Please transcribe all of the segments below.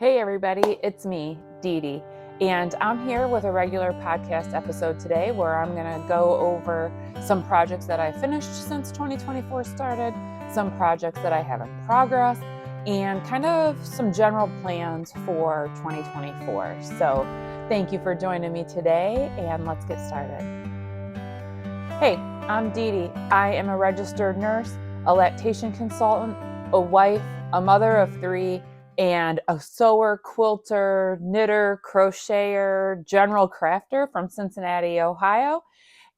Hey everybody, it's me, Dee Dee, and I'm here with a regular podcast episode today where I'm going to go over some projects that I finished since 2024 started, some projects that I have in progress, and kind of some general plans for 2024. So thank you for joining me today, and let's get started. Hey, I'm Dee Dee. I am a registered nurse, a lactation consultant, a wife, a mother of 3, and a sewer, quilter, knitter, crocheter, general crafter from Cincinnati, Ohio.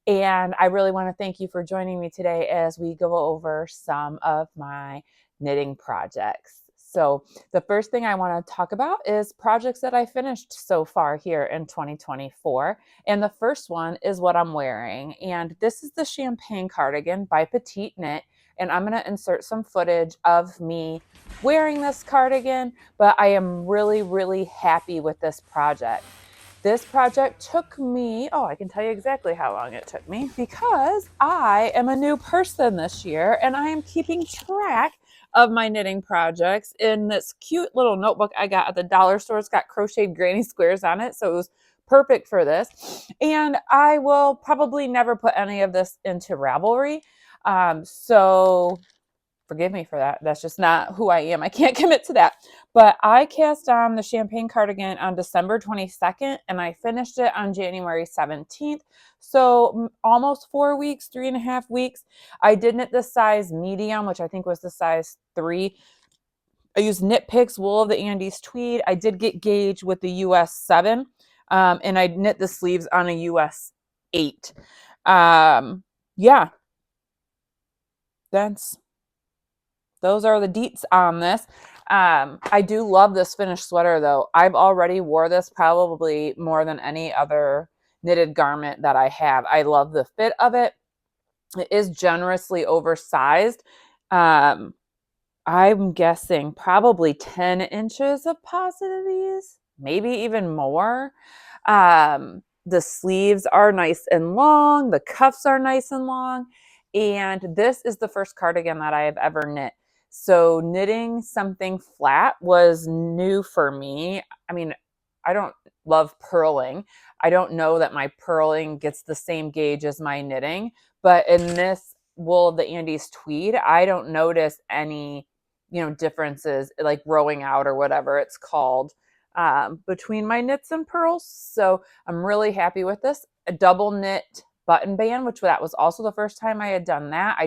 And I really want to thank you for joining me today as we go over some of my knitting projects. So the first thing I want to talk about is projects that I finished so far here in 2024. And the first one is what I'm wearing. And this is the Champagne cardigan by Petite Knit. And I'm going to insert some footage of me wearing this cardigan, but I am really, really happy with this project. This project took me, I can tell you exactly how long it took me because I am a new person this year and I am keeping track of my knitting projects in this cute little notebook I got at the dollar store. It's got crocheted granny squares on it, so it was perfect for this. And I will probably never put any of this into Ravelry. So forgive me for that. That's just not who I am. I can't commit to that. But I cast on the Champagne cardigan on December 22nd and I finished it on January 17th. So almost 4 weeks, 3.5 weeks. I did knit the size medium, which I think was the size 3. I used Knit Picks Wool of the Andes Tweed. I did get gauge with the US 7. And I knit the sleeves on a US 8. Those are the deets on this. I do love this finished sweater though. I've already wore this probably more than any other knitted garment that I have. I love the fit of it. It is generously oversized. I'm guessing probably 10 inches of positive ease, maybe even more. The sleeves are nice and long. The cuffs are nice and long. And this is the first cardigan that I have ever knit. So knitting something flat was new for me. I mean, I don't love purling. I don't know that my purling gets the same gauge as my knitting, but in this Wool of the Andes Tweed, I don't notice any, differences like rowing out or whatever it's called between my knits and purls. So I'm really happy with this. A double knit button band, which that was also the first time I had done that.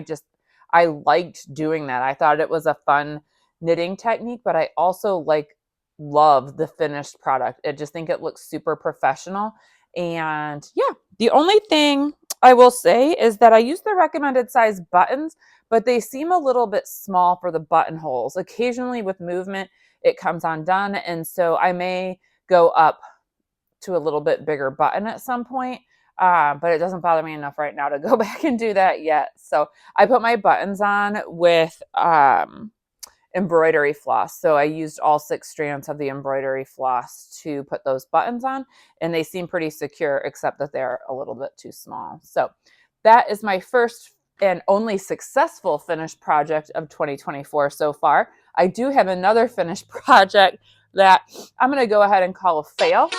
I liked doing that. I thought it was a fun knitting technique, but I also love the finished product. I just think it looks super professional. And yeah, the only thing I will say is that I use the recommended size buttons, but they seem a little bit small for the buttonholes. Occasionally with movement, it comes undone. And so I may go up to a little bit bigger button at some point. But it doesn't bother me enough right now to go back and do that yet. So I put my buttons on with embroidery floss. So I used all 6 strands of the embroidery floss to put those buttons on, and they seem pretty secure, except that they're a little bit too small. So that is my first and only successful finished project of 2024 so far. I do have another finished project that I'm going to go ahead and call a fail.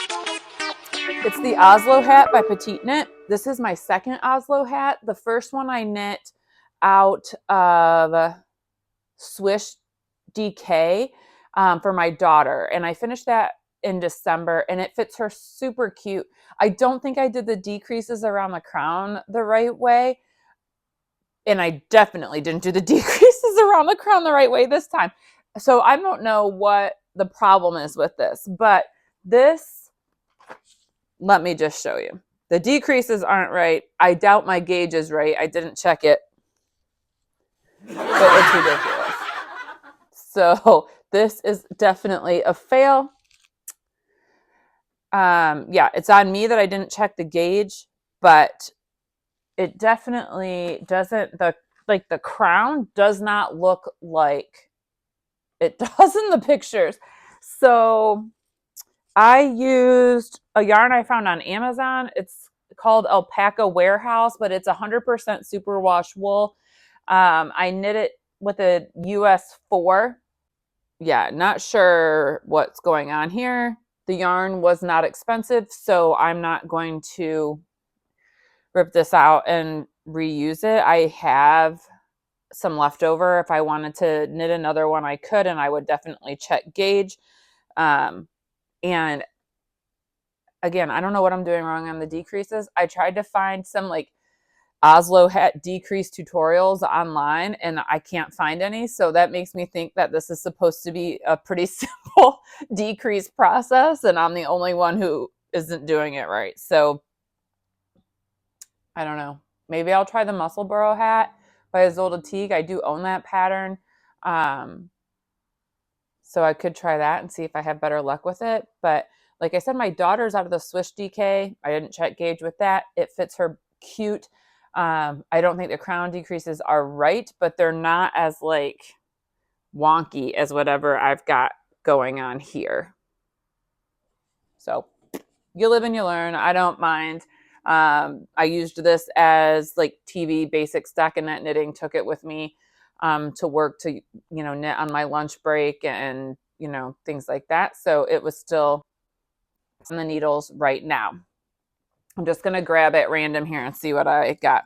It's the Oslo hat by Petite Knit. This is my second Oslo hat. The first one I knit out of Swish DK for my daughter. And I finished that in December and it fits her super cute. I don't think I did the decreases around the crown the right way. And I definitely didn't do the decreases around the crown the right way this time. So I don't know what the problem is with this, but this, let me just show you. The decreases aren't right. I doubt my gauge is right. I didn't check it, but it's ridiculous. So this is definitely a fail. It's on me that I didn't check the gauge, but it definitely doesn't, the crown does not look like it does in the pictures. So I used a yarn I found on Amazon. It's called Alpaca Warehouse, but it's 100% superwash wool. I knit it with a US 4 yeah, not sure what's going on here. The yarn was not expensive, so I'm not going to rip this out and reuse it. I have some leftover. If I wanted to knit another one, I could, and I would definitely check gauge. And again, I don't know what I'm doing wrong on the decreases. I tried to find some like Oslo hat decrease tutorials online, and I can't find any. So that makes me think that this is supposed to be a pretty simple decrease process, and I'm the only one who isn't doing it right. So I don't know. Maybe I'll try the Musselboro hat by Isolde Teague. I do own that pattern. So I could try that and see if I have better luck with it. But like I said, my daughter's out of the Swish DK. I didn't check gauge with that. It fits her cute. I don't think the crown decreases are right, but they're not as like wonky as whatever I've got going on here. So you live and you learn. I don't mind. I used this as like TV basic stockinette knitting, took it with me to work to, knit on my lunch break and, things like that. So it was still on the needles right now. I'm just going to grab it random here and see what I got.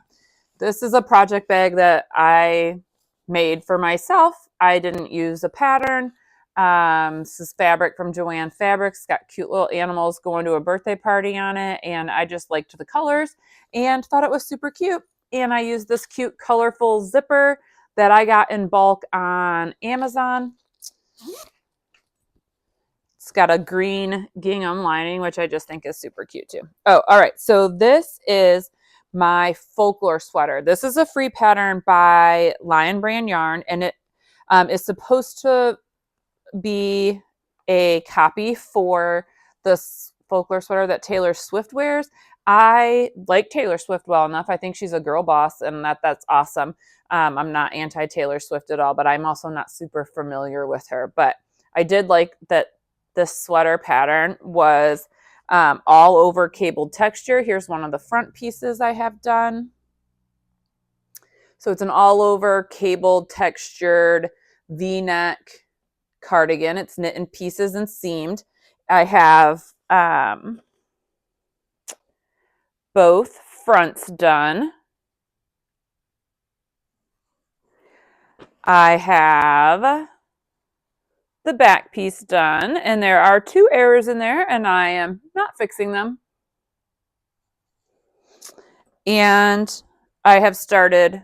This is a project bag that I made for myself. I didn't use a pattern. This is fabric from Joann Fabrics. It's got cute little animals going to a birthday party on it. And I just liked the colors and thought it was super cute. And I used this cute colorful zipper that I got in bulk on Amazon. It's got a green gingham lining, which I just think is super cute too. Oh, all right. So this is my folklore sweater. This is a free pattern by Lion Brand Yarn, and it is supposed to be a copy for the folklore sweater that Taylor Swift wears. I like Taylor Swift well enough. I think she's a girl boss, and that's awesome. I'm not anti-Taylor Swift at all, but I'm also not super familiar with her. But I did like that this sweater pattern was all over cabled texture. Here's one of the front pieces I have done. So it's an all over cabled textured V-neck cardigan. It's knit in pieces and seamed. I have both fronts done. I have the back piece done, and there are 2 errors in there, and I am not fixing them. And I have started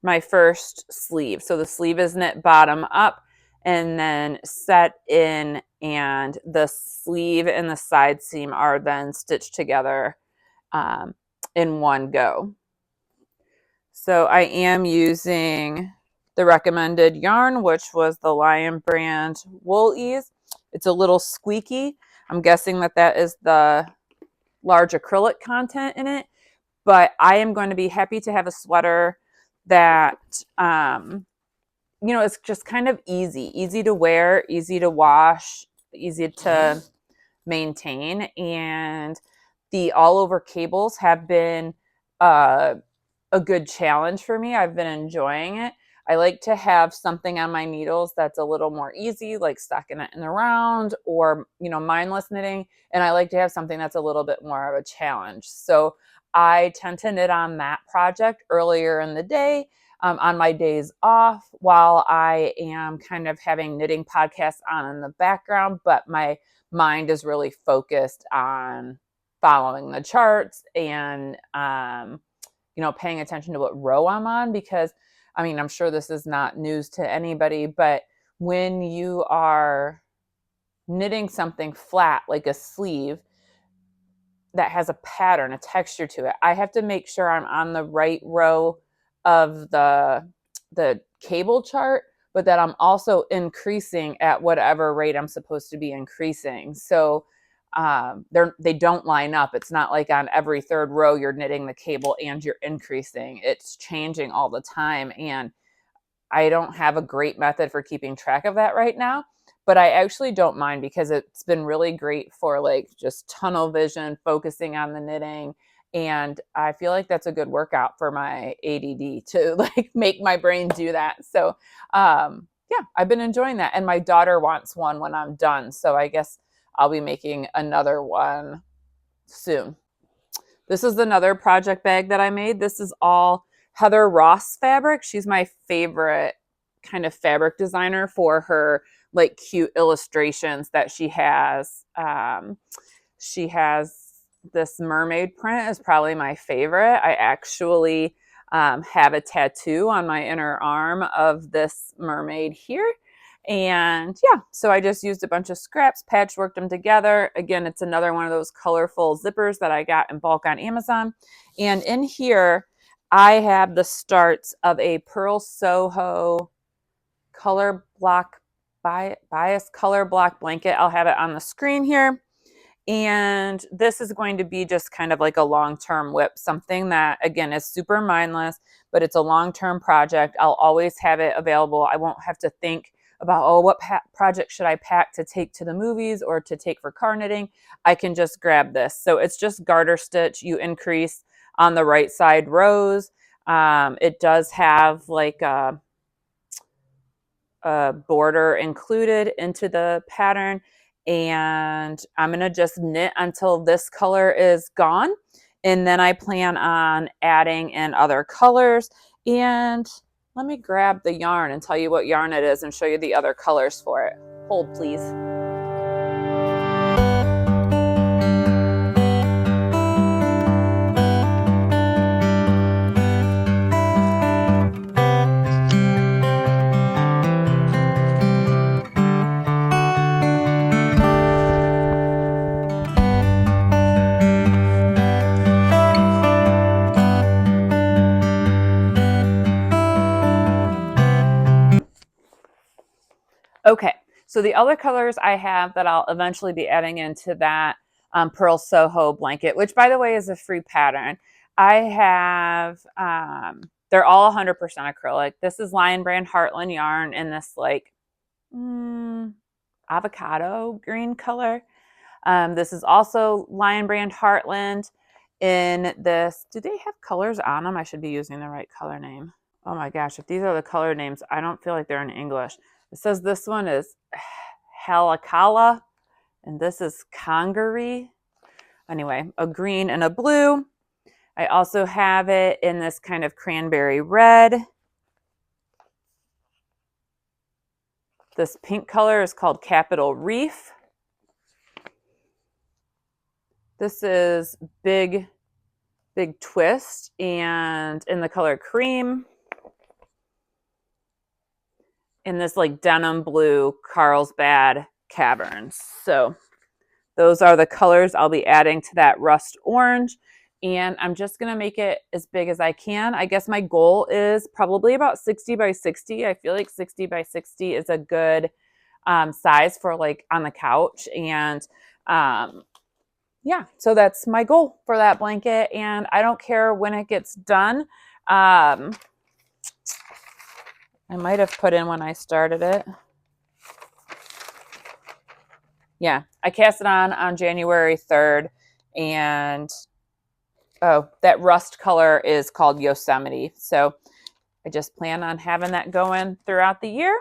my first sleeve. So the sleeve is knit bottom up and then set in, and the sleeve and the side seam are then stitched together in one go. So I am using the recommended yarn, which was the Lion Brand Wool Ease. It's a little squeaky. I'm guessing that is the large acrylic content in it, but I am going to be happy to have a sweater that, it's just kind of easy to wear, easy to wash, easy to maintain. And the all over cables have been a good challenge for me. I've been enjoying it. I like to have something on my needles that's a little more easy, like stockinette in the round or, mindless knitting. And I like to have something that's a little bit more of a challenge. So I tend to knit on that project earlier in the day, on my days off, while I am kind of having knitting podcasts on in the background, but my mind is really focused on following the charts and, paying attention to what row I'm on, because I'm sure this is not news to anybody, but when you are knitting something flat like a sleeve that has a pattern, a texture to it, I have to make sure I'm on the right row of the cable chart, but that I'm also increasing at whatever rate I'm supposed to be increasing. So they don't line up. It's not like on every third row you're knitting the cable and you're increasing. It's changing all the time. And I don't have a great method for keeping track of that right now, but I actually don't mind, because it's been really great for like just tunnel vision, focusing on the knitting. And I feel like that's a good workout for my ADD to like make my brain do that. So yeah, I've been enjoying that. And my daughter wants one when I'm done. So I guess I'll be making another one soon. This is another project bag that I made. This is all Heather Ross fabric. She's my favorite kind of fabric designer for her like cute illustrations that she has. She has this mermaid print is probably my favorite. I actually have a tattoo on my inner arm of this mermaid here. And yeah, so I just used a bunch of scraps, patchworked them together. Again, it's another one of those colorful zippers that I got in bulk on Amazon. And in here, I have the starts of a Pearl Soho color block bias color block blanket. I'll have it on the screen here. And this is going to be just kind of like a long-term whip, something that, again, is super mindless, but it's a long-term project. I'll always have it available. I won't have to think about, oh, what project should I pack to take to the movies or to take for car knitting? I can just grab this. So it's just garter stitch. You increase on the right side rows. It does have like a border included into the pattern. And I'm going to just knit until this color is gone. And then I plan on adding in other colors. And let me grab the yarn and tell you what yarn it is and show you the other colors for it. Hold, please. Okay, so the other colors I have that I'll eventually be adding into that Pearl Soho blanket, which by the way is a free pattern. I have, they're all 100% acrylic. This is Lion Brand Heartland yarn in this like avocado green color. This is also Lion Brand Heartland in this. Do they have colors on them? I should be using the right color name. Oh my gosh, if these are the color names, I don't feel like they're in English. It says this one is Halakala, and this is Congaree. Anyway, a green and a blue. I also have it in this kind of cranberry red. This pink color is called Capital Reef. This is Big Twist, and in the color cream. In this like denim blue Carlsbad Caverns. So those are the colors I'll be adding to that rust orange. And I'm just going to make it as big as I can. I guess my goal is probably about 60 by 60. I feel like 60 by 60 is a good size for like on the couch. And yeah, so that's my goal for that blanket. And I don't care when it gets done. I might have put in when I started it. Yeah, I cast it on January 3rd. And, oh, that rust color is called Yosemite. So I just plan on having that going throughout the year.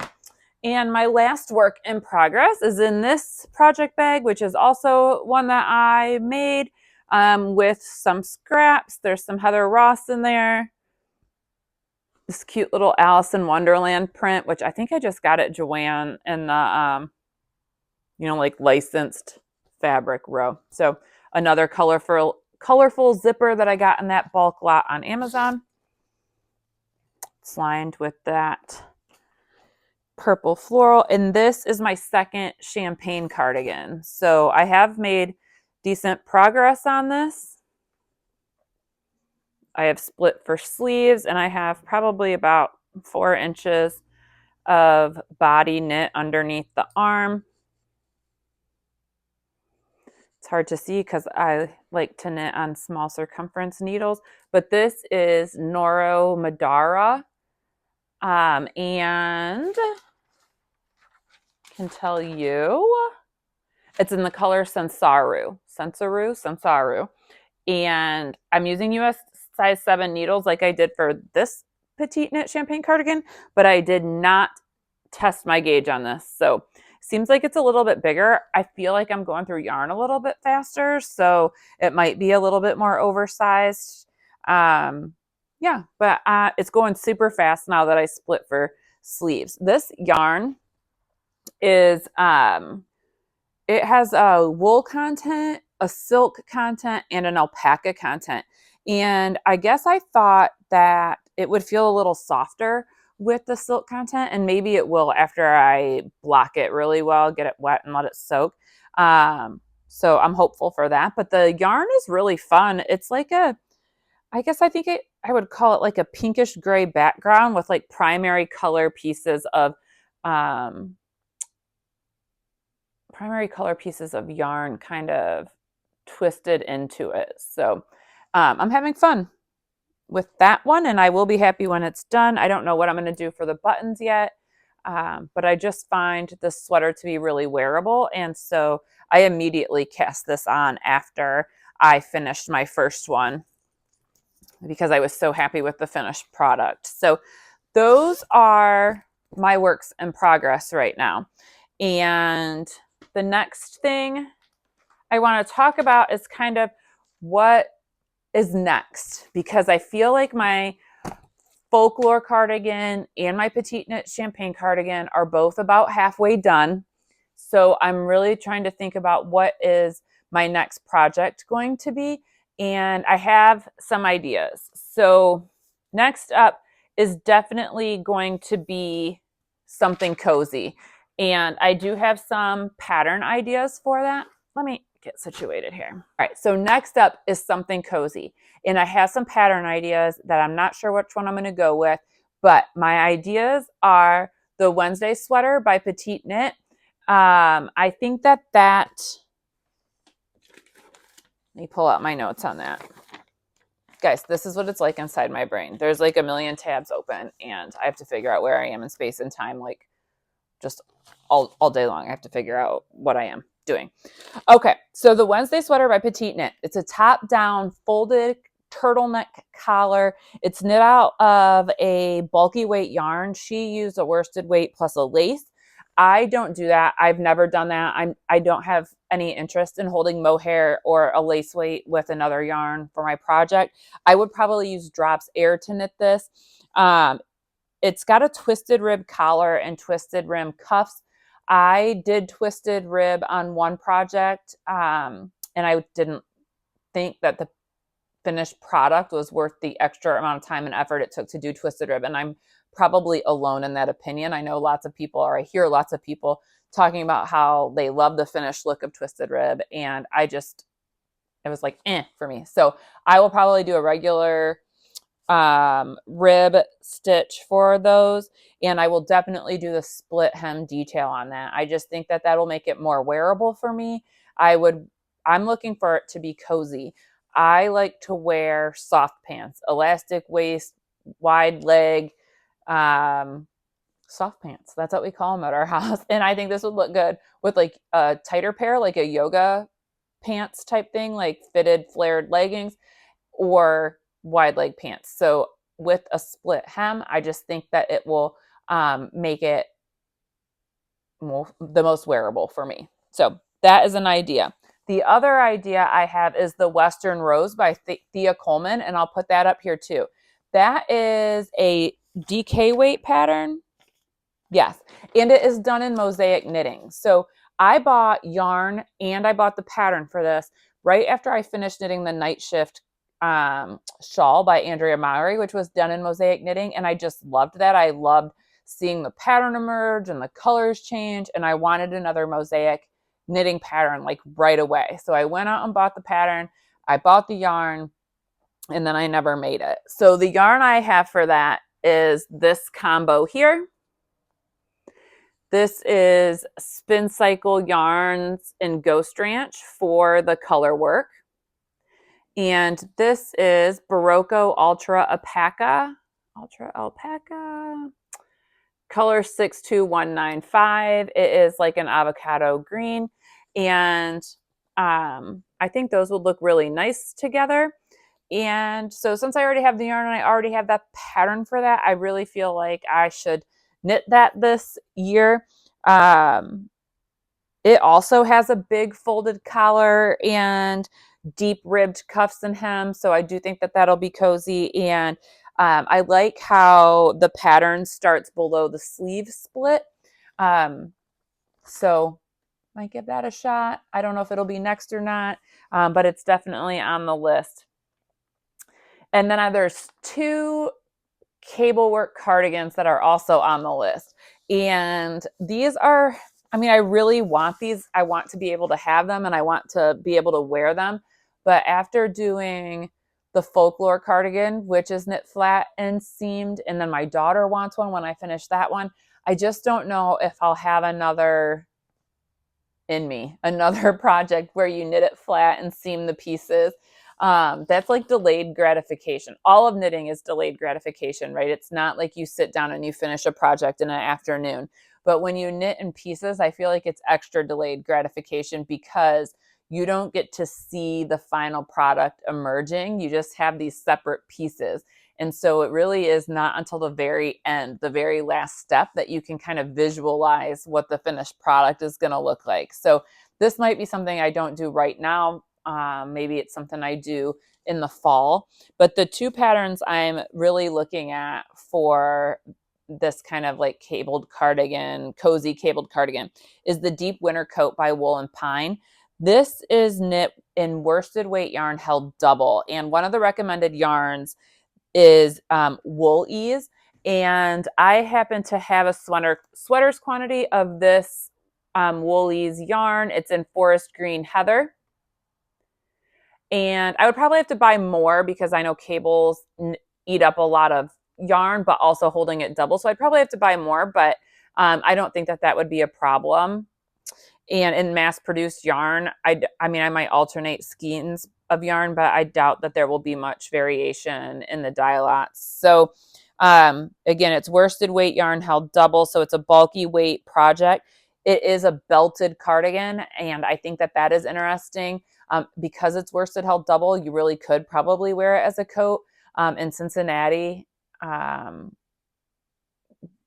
And my last work in progress is in this project bag, which is also one that I made with some scraps. There's some Heather Ross in there. This cute little Alice in Wonderland print, which I think I just got at Joann in the, like licensed fabric row. So another colorful zipper that I got in that bulk lot on Amazon. It's lined with that purple floral. And this is my second champagne cardigan. So I have made decent progress on this. I have split for sleeves, and I have probably about 4 inches of body knit underneath the arm. It's hard to see because I like to knit on small circumference needles, but this is Noro Madara, and I can tell you it's in the color Sensaru, and I'm using US size 7 needles like I did for this petite knit champagne cardigan, but I did not test my gauge on this. So seems like it's a little bit bigger. I feel like I'm going through yarn a little bit faster, so it might be a little bit more oversized. Yeah, but it's going super fast now that I split for sleeves. This yarn is it has a wool content, a silk content, and an alpaca content. And I guess I thought that it would feel a little softer with the silk content, and maybe it will after I block it really well, get it wet and let it soak. So I'm hopeful for that. But the yarn is really fun. It's like I guess I would call it like a pinkish gray background with like primary color pieces of um, yarn kind of twisted into it. So I'm having fun with that one, and I will be happy when it's done. I don't know what I'm going to do for the buttons yet, but I just find this sweater to be really wearable, and so I immediately cast this on after I finished my first one because I was so happy with the finished product. So those are my works in progress right now. And the next thing I want to talk about is kind of what is next, because I feel like my folklore cardigan and my petite knit champagne cardigan are both about halfway done. So I'm really trying to think about what is my next project going to be. And I have some ideas. So next up is definitely going to be something cozy. And I do have some pattern ideas for that. Let me get situated here. All right, so next up is something cozy. And I have some pattern ideas that I'm not sure which one I'm going to go with, but my ideas are the Wednesday sweater by Petite Knit. I think that let me pull out my notes on that. Guys, this is what it's like inside my brain. There's like a million tabs open, and I have to figure out where I am in space and time, like just all day long. I have to figure out what I am doing. Okay, so the Wednesday sweater by Petite Knit. It's a top-down folded turtleneck collar. It's knit out of a bulky weight yarn. She used a worsted weight plus a lace. I don't do that. I've never done that. I don't have any interest in holding mohair or a lace weight with another yarn for my project. I would probably use Drops Air to knit this. It's got a twisted rib collar and twisted rim cuffs. I did twisted rib on one project, and I didn't think that the finished product was worth the extra amount of time and effort it took to do twisted rib. And I'm probably alone in that opinion. I know lots of people, or I hear lots of people talking about how they love the finished look of twisted rib. And it was like, for me. So I will probably do a regular rib stitch for those. And I will definitely do the split hem detail on that. I just think that that'll make it more wearable for me. I'm looking for it to be cozy. I like to wear soft pants, elastic waist, wide leg, soft pants. That's what we call them at our house. And I think this would look good with like a tighter pair, like a yoga pants type thing, like fitted flared leggings or wide leg pants. So with a split hem, I just think that it will make it the most wearable for me. So that is an idea. The other idea I have is the Western Rose by Thea Coleman, and I'll put that up here too. That is a DK weight pattern. Yes, and it is done in mosaic knitting. So I bought yarn and I bought the pattern for this right after I finished knitting the Night Shift shawl by Andrea Mowry, which was done in mosaic knitting, and I just loved that. I loved seeing the pattern emerge and the colors change, and I wanted another mosaic knitting pattern like right away. So I went out and bought the pattern, I bought the yarn, and then I never made it. So the yarn I have for that is this combo here. This is Spin Cycle Yarns in Ghost Ranch for the color work. And this is Barocco Ultra Alpaca, color 62195. It is like an avocado green. And I think those would look really nice together. And so since I already have the yarn and I already have that pattern for that, I really feel like I should knit that this year. It also has a big folded collar and deep ribbed cuffs and hem. So I do think that that'll be cozy. And I like how the pattern starts below the sleeve split. So might give that a shot. I don't know if it'll be next or not, but it's definitely on the list. And then there's two cable work cardigans that are also on the list. And these are, I mean, I really want these. I want to be able to have them and I want to be able to wear them. But after doing the folklore cardigan, which is knit flat and seamed, and then my daughter wants one when I finish that one, I just don't know if I'll have another project where you knit it flat and seam the pieces. That's like delayed gratification. All of knitting is delayed gratification, right? It's not like you sit down and you finish a project in an afternoon. But when you knit in pieces, I feel like it's extra delayed gratification because you don't get to see the final product emerging. You just have these separate pieces. And so it really is not until the very end, the very last step, that you can kind of visualize what the finished product is going to look like. So this might be something I don't do right now. Maybe it's something I do in the fall. But the two patterns I'm really looking at for this kind of like cabled cardigan, cozy cabled cardigan, is the Deep Winter Coat by Wool and Pine. This is knit in worsted weight yarn held double. And one of the recommended yarns is Wool Ease. And I happen to have a sweater's quantity of this Wool Ease yarn. It's in forest green heather. And I would probably have to buy more because I know cables eat up a lot of yarn, but also holding it double. So I'd probably have to buy more, but I don't think that that would be a problem. And in mass-produced yarn, I mean, I might alternate skeins of yarn, but I doubt that there will be much variation in the dye lots. So again, it's worsted weight yarn held double, so it's a bulky weight project. It is a belted cardigan, and I think that that is interesting. Because it's worsted held double, you really could probably wear it as a coat. In Cincinnati, you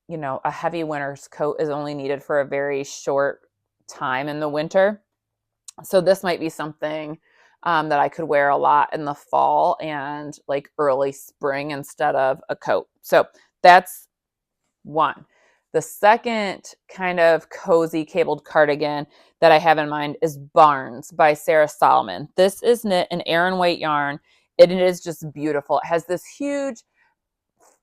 know, a heavy winter's coat is only needed for a very short time in the winter. So this might be something that I could wear a lot in the fall and like early spring instead of a coat. So that's one. The second kind of cozy cabled cardigan that I have in mind is Barnes by Sarah Solomon. This is knit in Aran weight yarn. It is just beautiful. It has this huge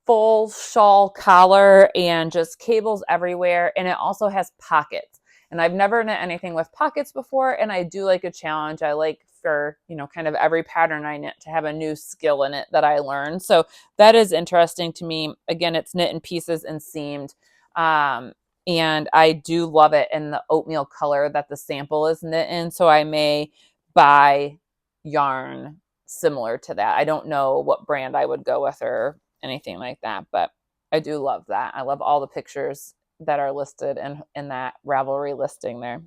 full shawl collar and just cables everywhere. And it also has pockets. And I've never knit anything with pockets before. And I do like a challenge. I like for, you know, kind of every pattern I knit to have a new skill in it that I learn. So that is interesting to me. Again, it's knit in pieces and seamed. And I do love it in the oatmeal color that the sample is knit in. So I may buy yarn similar to that. I don't know what brand I would go with or anything like that, but I do love that. I love all the pictures that are listed in that Ravelry listing there.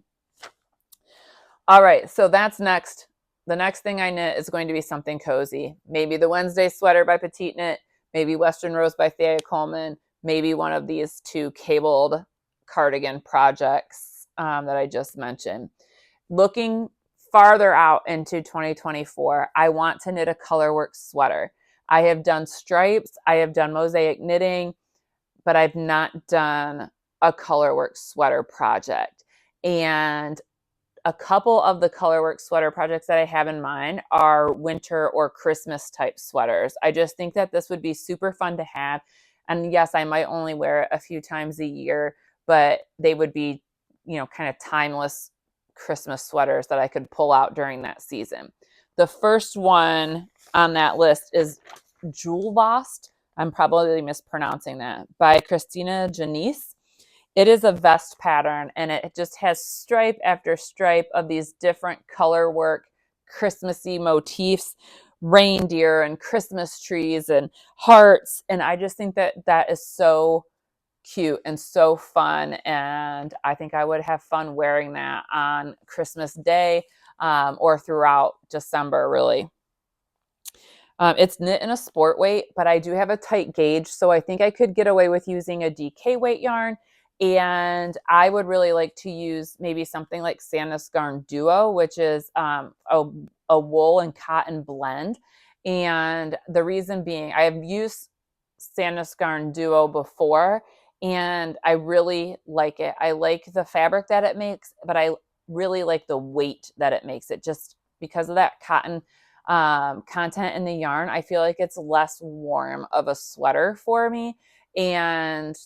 All right, so that's next. The next thing I knit is going to be something cozy. Maybe the Wednesday sweater by Petite Knit, maybe Western Rose by Thea Coleman, maybe one of these two cabled cardigan projects that I just mentioned. Looking farther out into 2024, I want to knit a colorwork sweater. I have done stripes, I have done mosaic knitting, but I've not done a colorwork sweater project. And a couple of the colorwork sweater projects that I have in mind are winter or Christmas type sweaters. I just think that this would be super fun to have. And yes, I might only wear it a few times a year, but they would be, you know, kind of timeless Christmas sweaters that I could pull out during that season. The first one on that list is Julvost. I'm probably mispronouncing that, by Christina Janice. It is a vest pattern, and it just has stripe after stripe of these different color work, Christmassy motifs, reindeer and Christmas trees and hearts. And I just think that that is so cute and so fun. And I think I would have fun wearing that on Christmas Day or throughout December, really. It's knit in a sport weight, but I do have a tight gauge, so I think I could get away with using a DK weight yarn. And I would really like to use maybe something like Sandusgarn Duo, which is a wool and cotton blend. And the reason being, I have used Sandusgarn Duo before, and I really like it. I like the fabric that it makes, but I really like the weight that it makes it, just because of that cotton content in the yarn. I feel like it's less warm of a sweater for me. And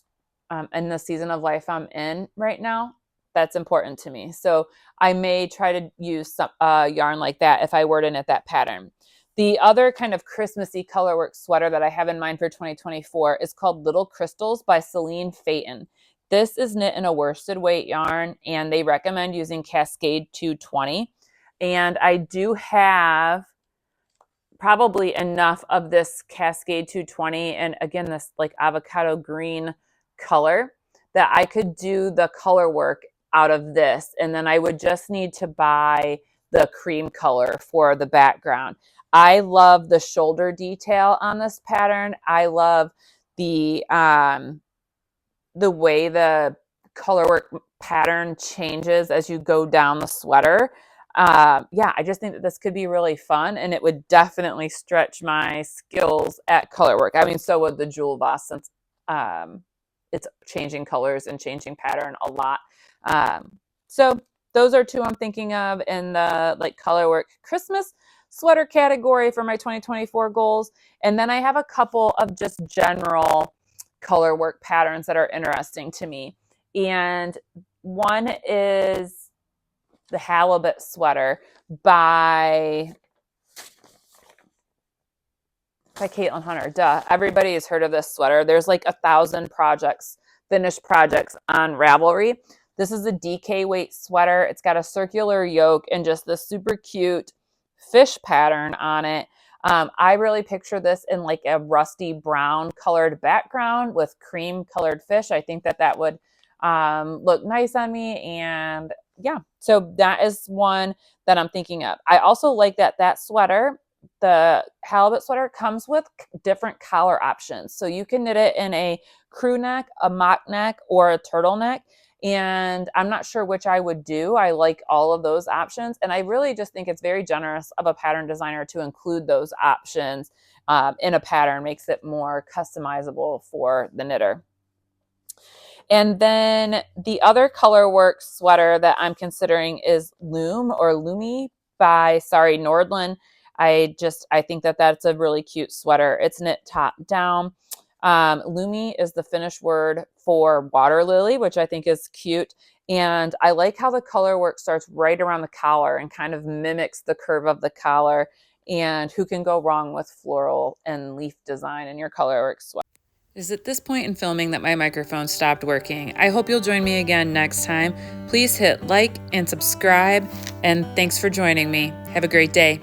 in the season of life I'm in right now, that's important to me. So I may try to use some yarn like that if I were to knit that pattern. The other kind of Christmassy colorwork sweater that I have in mind for 2024 is called Little Crystals by Celine Phaeton. This is knit in a worsted weight yarn, and they recommend using Cascade 220. And I do have probably enough of this Cascade 220, and again, this like avocado green color, that I could do the color work out of this. And then I would just need to buy the cream color for the background. I love the shoulder detail on this pattern. I love the way the colorwork pattern changes as you go down the sweater. Yeah, I just think that this could be really fun, and it would definitely stretch my skills at colorwork. I mean, so would the Jewel Boss, since it's changing colors and changing pattern a lot. So those are two I'm thinking of in the like colorwork Christmas sweater category for my 2024 goals. And then I have a couple of just general color work patterns that are interesting to me. And one is the Halibut sweater by Caitlin Hunter. Duh. Everybody has heard of this sweater. There's like 1,000 finished projects on Ravelry. This is a DK weight sweater. It's got a circular yoke and just this super cute fish pattern on it. I really picture this in like a rusty brown colored background with cream colored fish. I think that would look nice on me. And yeah, so that is one that I'm thinking of. I also like that sweater, the Halibut sweater, comes with different collar options. So you can knit it in a crew neck, a mock neck, or a turtleneck. And I'm not sure which I would do. I like all of those options. And I really just think it's very generous of a pattern designer to include those options in a pattern. Makes it more customizable for the knitter. And then the other color work sweater that I'm considering is Loom or Loomy by Sari Nordlund. I think that that's a really cute sweater. It's knit top down. Loomy is the Finnish word for water lily, which I think is cute. And I like how the color work starts right around the collar and kind of mimics the curve of the collar. And who can go wrong with floral and leaf design in your color work sweater? It is at this point in filming that my microphone stopped working. I hope you'll join me again next time. Please hit like and subscribe, and thanks for joining me. Have a great day.